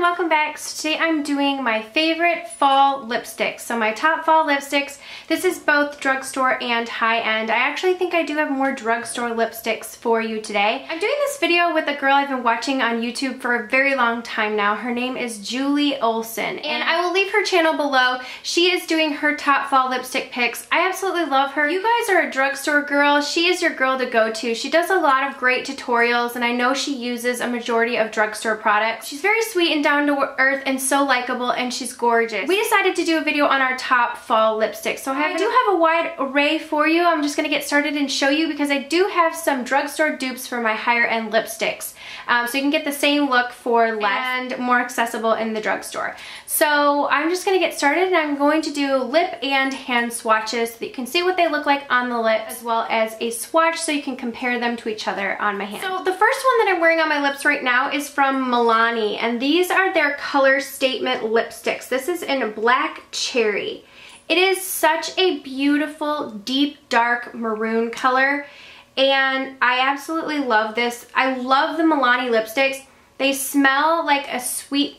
welcome back. So today I'm doing my favorite fall lipsticks. So my top fall lipsticks, this is both drugstore and high-end. I actually think I do have more drugstore lipsticks for you today. I'm doing this video with a girl I've been watching on YouTube for a very long time now. Her name is Julie Olsen, and I will leave her channel below. She is doing her top fall lipstick picks. I absolutely love her. You guys are a drugstore girl. She is your girl to go to. She does a lot of great tutorials, and I know she uses a majority of drugstore products. She's very sweet and down to earth and so likable, and she's gorgeous. We decided to do a video on our top fall lipsticks. So I do have a wide array for you. I'm just gonna get started and show you because I do have some drugstore dupes for my higher end lipsticks. So you can get the same look for less and more accessible in the drugstore. So I'm just gonna get started, and I'm going to do lip and hand swatches so that you can see what they look like on the lip, as well as a swatch so you can compare them to each other on my hand. So the first one that I'm wearing on my lips right now is from Milani, and these are their Colorstatement lipsticks. This is in Black Cherry. It is such a beautiful, deep, dark maroon color, and I absolutely love this. I love the Milani lipsticks. They smell like a sweet,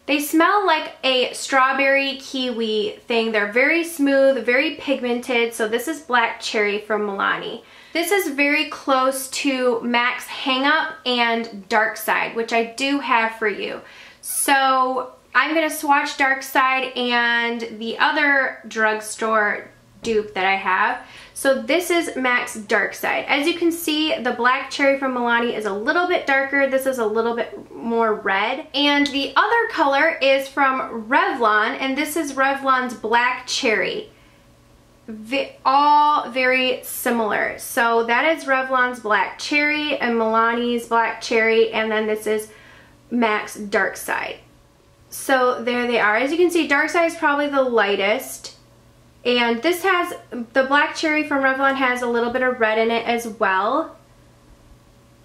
they smell like a strawberry kiwi thing. They're very smooth, very pigmented. So this is Black Cherry from Milani. This is very close to MAC's Hang Up and Dark Side, which I do have for you. So I'm gonna swatch Dark Side and the other drugstore dupe that I have. So this is MAC's Dark Side. As you can see, the Black Cherry from Milani is a little bit darker. This is a little bit more red. And the other color is from Revlon, and this is Revlon's Black Cherry. All very similar. So that is Revlon's Black Cherry and Milani's Black Cherry, and then this is MAC's Dark Side. So there they are. As you can see, Dark Side is probably the lightest. And this has, the Black Cherry from Revlon has a little bit of red in it as well.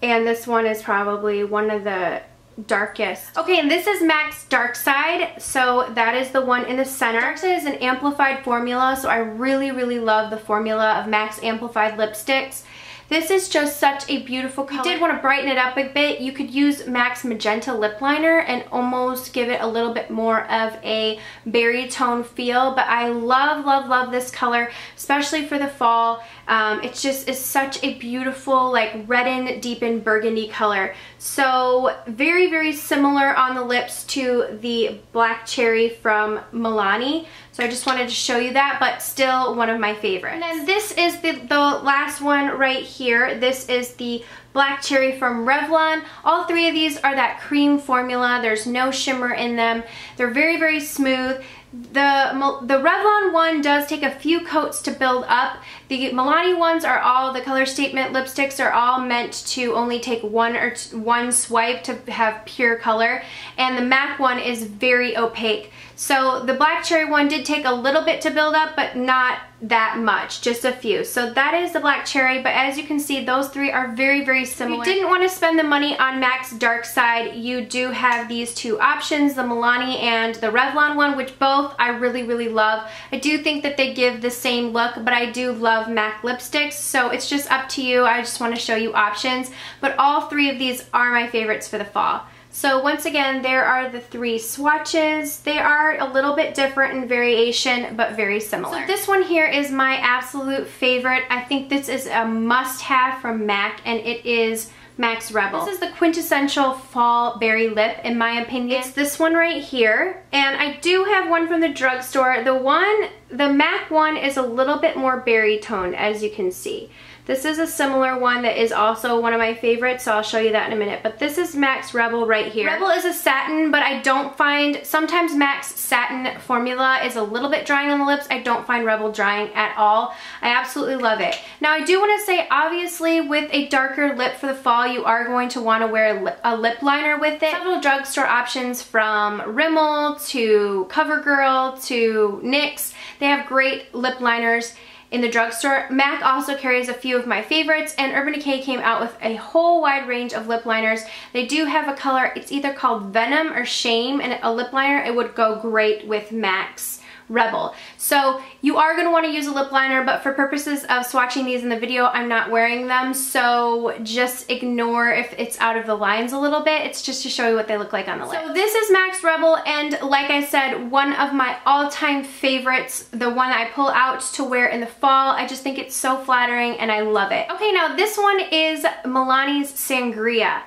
And this one is probably one of the darkest. Okay, and this is MAC's Dark Side. So that is the one in the center. Dark Side is an amplified formula, so I really, really love the formula of MAC's amplified lipsticks. This is just such a beautiful color. If you did want to brighten it up a bit, you could use MAC's Magenta Lip Liner and almost give it a little bit more of a berry tone feel. But I love, love, love this color, especially for the fall. It just is such a beautiful, like, reddened, deepened burgundy color. So very, very similar on the lips to the Black Cherry from Milani. So I just wanted to show you that, but still one of my favorites. And then this is the last one right here. This is the Black Cherry from Revlon. All three of these are that cream formula. There's no shimmer in them. They're very, very smooth. The Revlon one does take a few coats to build up. The Milani ones are all, the Colorstatement lipsticks are all meant to only take one swipe to have pure color. And the MAC one is very opaque. So the Black Cherry one did take a little bit to build up, but not that much, just a few. So that is the Black Cherry, but as you can see, those three are very, very similar. If you didn't want to spend the money on MAC's Dark Side, you do have these two options, the Milani and the Revlon one, which both I really, really love. I do think that they give the same look, but I do love MAC lipsticks, so it's just up to you. I just want to show you options, but all three of these are my favorites for the fall. So once again, there are the three swatches. They are a little bit different in variation, but very similar. So this one here is my absolute favorite. I think this is a must-have from MAC, and it is MAC's Rebel. This is the quintessential fall berry lip, in my opinion. It's this one right here, and I do have one from the drugstore. The MAC one is a little bit more berry toned, as you can see. This is a similar one that is also one of my favorites, so I'll show you that in a minute. But this is MAC's Rebel right here. Rebel is a satin, but I don't find, sometimes MAC's satin formula is a little bit drying on the lips. I don't find Rebel drying at all. I absolutely love it. Now I do want to say, obviously with a darker lip for the fall, you are going to want to wear a lip liner with it. Several drugstore options from Rimmel to CoverGirl to NYX. They have great lip liners in the drugstore. MAC also carries a few of my favorites, and Urban Decay came out with a whole wide range of lip liners. They do have a color, it's either called Venom or Shame, and a lip liner, it would go great with MAC's Rebel. So you are going to want to use a lip liner, but for purposes of swatching these in the video, I'm not wearing them, so just ignore if it's out of the lines a little bit. It's just to show you what they look like on the lip. So this is MAC's Rebel, and like I said, one of my all-time favorites, the one I pull out to wear in the fall. I just think it's so flattering and I love it. Okay, now this one is Milani's Sangria.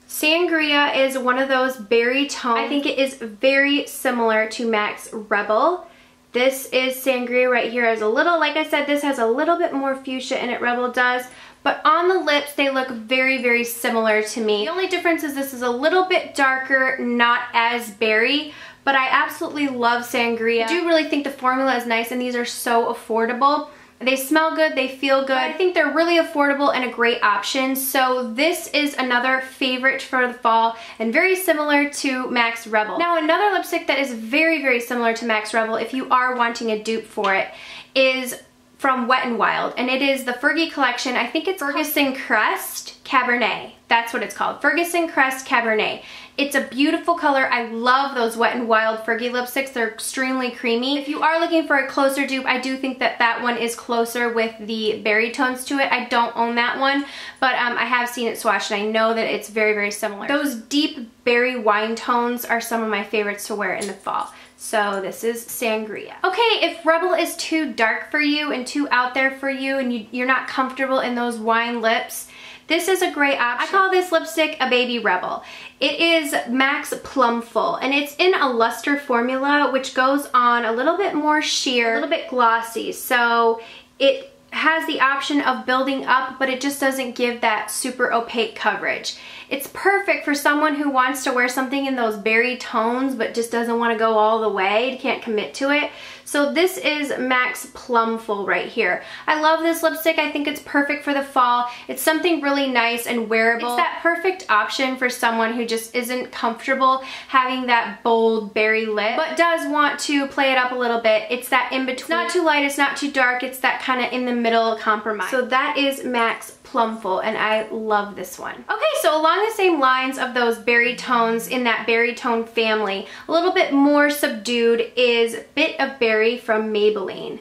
Sangria is one of those berry tones. I think it is very similar to MAC's Rebel. This is Sangria right here. As a little, like I said, this has a little bit more fuchsia in it, Rebel does. But on the lips, they look very, very similar to me. The only difference is this is a little bit darker, not as berry, but I absolutely love Sangria. I do really think the formula is nice, and these are so affordable. They smell good, they feel good. I think they're really affordable and a great option. So this is another favorite for the fall and very similar to MAC's Rebel. Now another lipstick that is very, very similar to MAC's Rebel, if you are wanting a dupe for it, is from Wet n Wild, and it is the Fergie collection. I think it's Ferguson Crest Cabernet. That's what it's called, Ferguson Crest Cabernet. It's a beautiful color. I love those Wet n Wild Fergie lipsticks. They're extremely creamy. If you are looking for a closer dupe, I do think that that one is closer with the berry tones to it. I don't own that one, but I have seen it swatched, and I know that it's very, very similar. Those deep berry wine tones are some of my favorites to wear in the fall. So this is Sangria. Okay, if Rebel is too dark for you and too out there for you, and you're not comfortable in those wine lips, this is a great option. I call this lipstick a baby Rebel. It is MAC's Plumful, and it's in a Lustre formula, which goes on a little bit more sheer, a little bit glossy. So it has the option of building up, but it just doesn't give that super opaque coverage. It's perfect for someone who wants to wear something in those berry tones but just doesn't want to go all the way, can't commit to it. So this is MAC's Plumful right here. I love this lipstick. I think it's perfect for the fall. It's something really nice and wearable. It's that perfect option for someone who just isn't comfortable having that bold berry lip, but does want to play it up a little bit. It's that in between. It's not too light, it's not too dark, it's that kind of in the middle compromise. So that is MAC's Plumful, and I love this one. Okay, so along the same lines of those berry tones in that berry tone family, a little bit more subdued is Bit of Berry from Maybelline.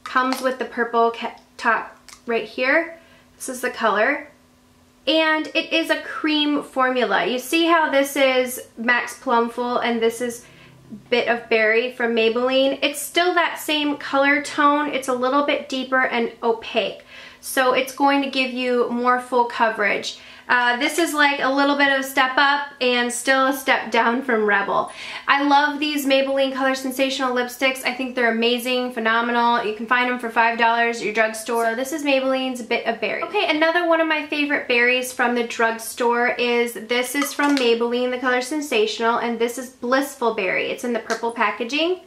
Comes with the purple top right here. This is the color. And it is a cream formula. You see how this is MAC's Plumful and this is Bit of Berry from Maybelline? It's still that same color tone. It's a little bit deeper and opaque. So it's going to give you more full coverage. This is like a little bit of a step up and still a step down from Rebel. I love these Maybelline Colorsensational lipsticks. I think they're amazing, phenomenal. You can find them for $5 at your drugstore. So this is Maybelline's Bit of Berry. Okay, another one of my favorite berries from the drugstore is, this is from Maybelline, the Colorsensational, and this is Blissful Berry. It's in the purple packaging.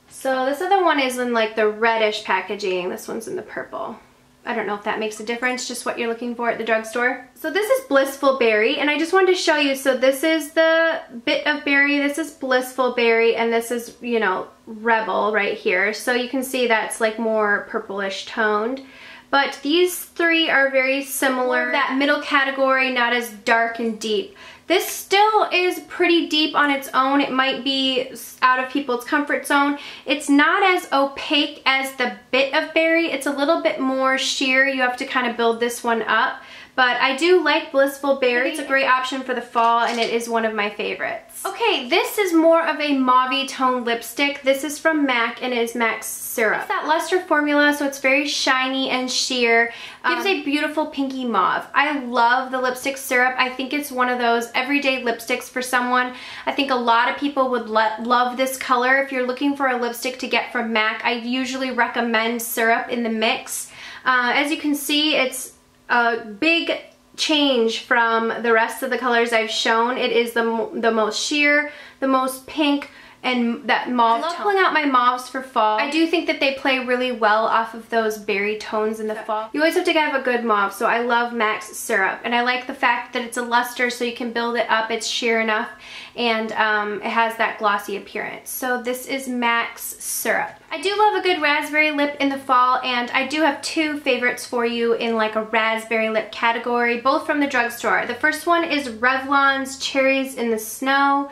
So this other one is in like the reddish packaging. This one's in the purple. I don't know if that makes a difference, just what you're looking for at the drugstore. So this is Blissful Berry, and I just wanted to show you, so this is the Bit of Berry, this is Blissful Berry, and this is, you know, Rebel right here. So you can see that's like more purplish toned. But these three are very similar. That middle category, not as dark and deep. This still is pretty deep on its own. It might be out of people's comfort zone. It's not as opaque as the Bit of Berry. It's a little bit more sheer. You have to kind of build this one up. But I do like Blissful Berry. It's a great option for the fall, and it is one of my favorites. Okay, this is more of a mauve tone lipstick. This is from MAC, and it is MAC's Syrup. It's that Lustre formula, so it's very shiny and sheer. Gives a beautiful pinky mauve. I love the lipstick Syrup. I think it's one of those everyday lipsticks for someone. I think a lot of people would love this color. If you're looking for a lipstick to get from MAC, I usually recommend Syrup in the mix. As you can see, it's a big change from the rest of the colors I've shown. It is the most sheer, the most pink, and that mauve tone. I love pulling out my mauves for fall. I do think that they play really well off of those berry tones in the fall. You always have to have a good mauve, so I love MAC's Syrup. And I like the fact that it's a luster, so you can build it up. It's sheer enough, and it has that glossy appearance. So this is MAC's Syrup. I do love a good raspberry lip in the fall, and I do have two favorites for you in like a raspberry lip category, both from the drugstore. The first one is Revlon's Cherries in the Snow.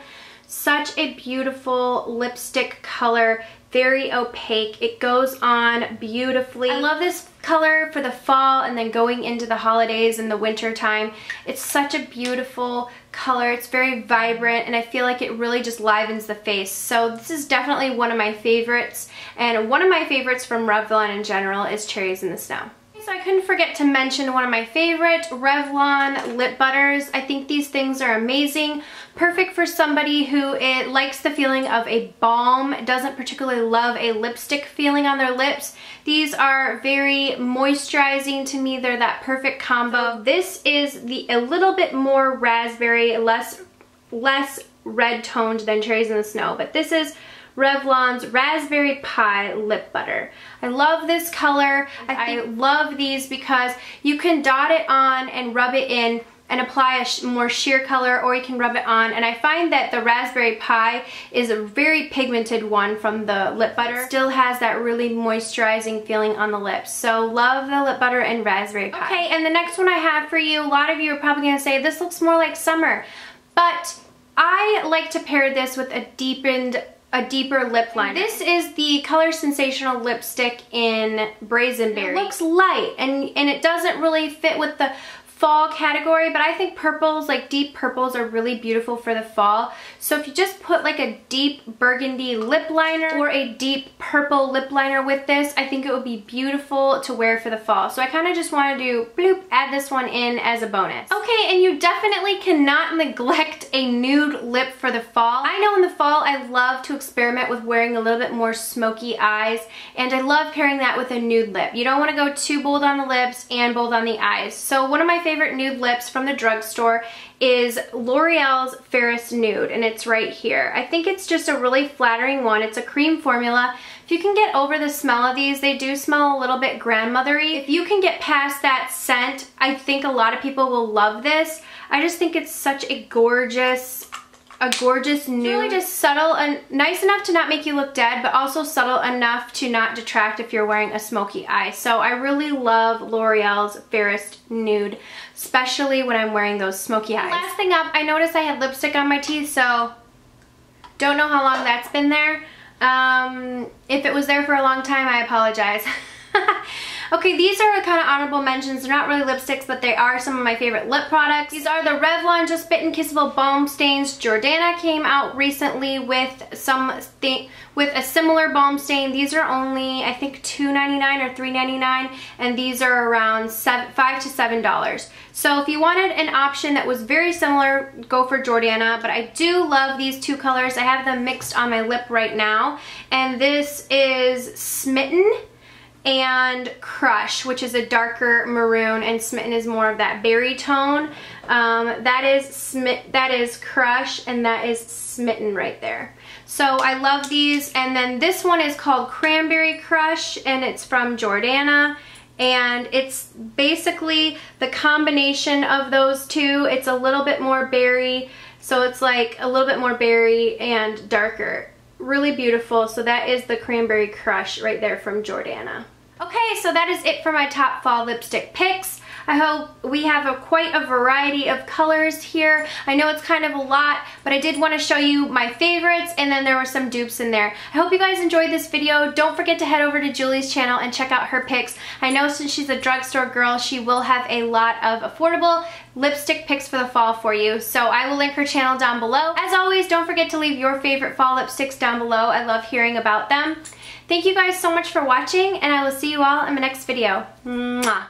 Such a beautiful lipstick color. Very opaque. It goes on beautifully. I love this color for the fall and then going into the holidays and the winter time. It's such a beautiful color. It's very vibrant and I feel like it really just livens the face. So this is definitely one of my favorites, and one of my favorites from Revlon in general is Cherries in the Snow. So I couldn't forget to mention one of my favorite Revlon lip butters. I think these things are amazing. Perfect for somebody who likes the feeling of a balm, doesn't particularly love a lipstick feeling on their lips. These are very moisturizing to me. They're that perfect combo. This is a little bit more raspberry, less red toned than Cherries in the Snow, but this is Revlon's Raspberry Pie Lip Butter. I love this color. I love these because you can dot it on and rub it in and apply a more sheer color, or you can rub it on. And I find that the Raspberry Pie is a very pigmented one from the lip butter. It still has that really moisturizing feeling on the lips. So love the lip butter and Raspberry Pie. Okay, and the next one I have for you, a lot of you are probably gonna say this looks more like summer, but I like to pair this with a deeper lip liner. This is the Colorsensational lipstick in Brazen Berry. It looks light and it doesn't really fit with the fall category, but I think purples, like deep purples, are really beautiful for the fall. So if you just put like a deep burgundy lip liner or a deep purple lip liner with this, I think it would be beautiful to wear for the fall. So I kind of just want to do bloop, add this one in as a bonus. Okay, and you definitely cannot neglect a nude lip for the fall. I know in the fall I love to experiment with wearing a little bit more smoky eyes, and I love pairing that with a nude lip. You don't want to go too bold on the lips and bold on the eyes. So one of my favorite nude lips from the drugstore is L'Oreal's Ferris Nude, and it's right here. I think it's just a really flattering one. It's a cream formula. If you can get over the smell of these, they do smell a little bit grandmothery. If you can get past that scent, I think a lot of people will love this. I just think it's such a gorgeous nude. It's really just subtle and nice enough to not make you look dead, but also subtle enough to not detract if you're wearing a smoky eye. So I really love L'Oreal's Ferris Nude, especially when I'm wearing those smoky eyes. Last thing up, I noticed I had lipstick on my teeth, so don't know how long that's been there. If it was there for a long time, I apologize. Okay, these are kind of honorable mentions. They're not really lipsticks, but they are some of my favorite lip products. These are the Revlon Just Bitten Kissable Balm Stains. Jordana came out recently with a similar balm stain. These are only, I think, $2.99 or $3.99, and these are around $5 to $7. So if you wanted an option that was very similar, go for Jordana, but I do love these two colors. I have them mixed on my lip right now, and this is Smitten and Crush, which is a darker maroon, and Smitten is more of that berry tone. That is Crush, and that is Smitten right there. So I love these. And then this one is called Cranberry Crush, and it's from Jordana, and it's basically the combination of those two. It's a little bit more berry, so it's like a little bit more berry and darker. Really beautiful. So that is the Cranberry Crush right there from Jordana. Okay, so that is it for my top fall lipstick picks. I hope we have quite a variety of colors here. I know it's kind of a lot, but I did want to show you my favorites, and then there were some dupes in there. I hope you guys enjoyed this video. Don't forget to head over to Julie's channel and check out her picks. I know since she's a drugstore girl, she will have a lot of affordable lipstick picks for the fall for you, so I will link her channel down below. As always, don't forget to leave your favorite fall lipsticks down below. I love hearing about them. Thank you guys so much for watching, and I will see you all in my next video. Mwah.